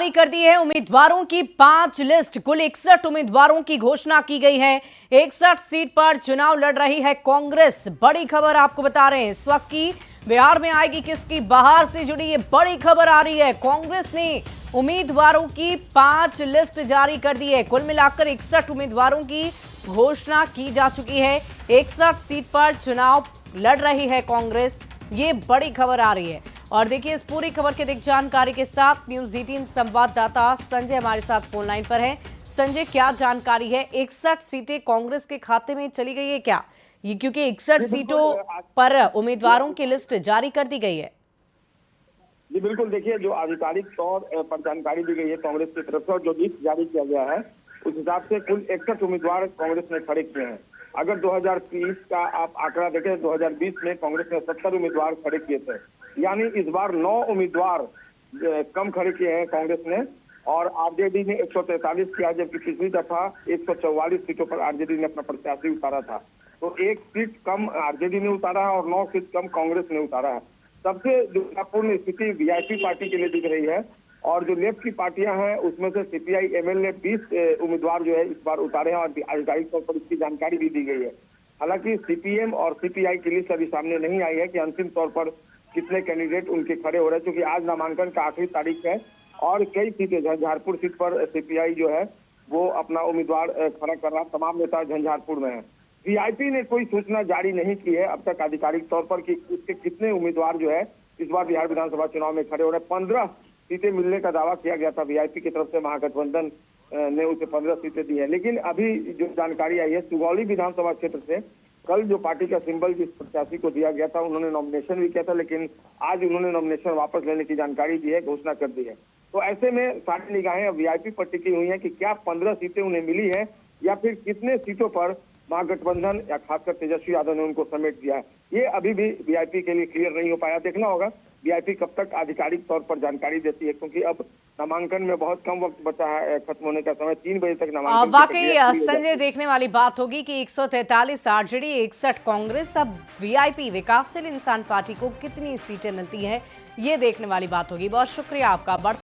जारी कर दी है। उम्मीदवारों की 5 लिस्ट, कुल 61 उम्मीदवारों की घोषणा की गई है। 61 सीट पर चुनाव लड़ रही है कांग्रेस। बड़ी खबर आपको बता रहे हैं इस वक्त की, बिहार में आएगी किसकी, बाहर से जुड़ी ये बड़ी खबर आ रही है। कांग्रेस ने उम्मीदवारों की 5 लिस्ट जारी कर दी है। कुल मिलाकर 61 उम्मीदवारों की घोषणा की जा चुकी है। 61 सीट पर चुनाव लड़ रही है कांग्रेस, ये बड़ी खबर आ रही है। और देखिए इस पूरी खबर की अधिक जानकारी के साथ न्यूज़ 18 संवाददाता संजय हमारे साथ फोन लाइन पर है। संजय, क्या जानकारी है? 61 सीटें कांग्रेस के खाते में चली गई है क्या? ये क्योंकि 61 सीटों पर उम्मीदवारों की लिस्ट जारी कर दी गई है। जी बिल्कुल, देखिए जो आधिकारिक तौर पर जानकारी दी गई है कांग्रेस की तरफ से और जो लिस्ट जारी किया गया है उस हिसाब से कुल 61 उम्मीदवार कांग्रेस ने खड़े किए हैं। अगर 2030 का आप आंकड़ा देखें, 2020 में कांग्रेस ने 70 उम्मीदवार खड़े किए थे, यानी इस बार 9 उम्मीदवार कम खड़े किए हैं कांग्रेस ने। और आरजेडी ने 143 किया, जबकि पिछली दफा 144 सीटों पर आरजेडी ने अपना प्रत्याशी उतारा था। तो एक सीट कम आरजेडी ने उतारा है और 9 सीट कम कांग्रेस ने उतारा है। सबसे दुर्भाग्यपूर्ण स्थिति वीआईपी पार्टी के लिए दिख रही है और जो लेफ्ट की पार्टियां हैं उसमें से सीपीआई एमएल ने 20 उम्मीदवार जो है इस बार उतारे हैं और आधिकारिक तौर पर इसकी जानकारी भी दी गई है। हालांकि सीपीएम और सीपीआई की लिस्ट अभी सामने नहीं आई है कि अंतिम तौर पर कितने कैंडिडेट उनके खड़े हो रहे हैं, क्योंकि आज नामांकन का आखिरी तारीख है और कई सीटें, झंझारपुर सीट पर सीपीआई जो है वो अपना उम्मीदवार खड़ा कर रहा है। तमाम नेता झंझारपुर में है। वीआईपी ने कोई सूचना जारी नहीं की है अब तक आधिकारिक तौर पर कि उसके कितने उम्मीदवार जो है इस बार बिहार विधानसभा चुनाव में खड़े हो रहे हैं। 15 सीटें मिलने का दावा किया गया था वीआईपी की तरफ से, महागठबंधन ने उसे 15 सीटें दी है। लेकिन अभी जो जानकारी आई है सुगौली विधानसभा क्षेत्र से, कल जो पार्टी का सिंबल जिस प्रत्याशी को दिया गया था उन्होंने नॉमिनेशन भी किया था, लेकिन आज उन्होंने नॉमिनेशन वापस लेने की जानकारी दी है, घोषणा कर दी है। तो ऐसे में सारी निगाहें वीआईपी पर टिकी हुई है कि क्या 15 सीटें उन्हें मिली है या फिर कितने सीटों पर महागठबंधन या खासकर तेजस्वी यादव ने उनको समेट दिया है। ये अभी भी वीआईपी के लिए क्लियर नहीं हो पाया। देखना होगा वीआईपी कब तक आधिकारिक तौर पर जानकारी देती है, क्योंकि अब नामांकन में बहुत कम वक्त बचा है खत्म होने का समय। 3 बजे तक नामांकन वाकई संजय, देखने वाली बात होगी कि 143 आरजेडी, 61 कांग्रेस, अब वीआईपी विकासशील इंसान पार्टी को कितनी सीटें मिलती हैं, ये देखने वाली बात होगी। बहुत शुक्रिया आपका।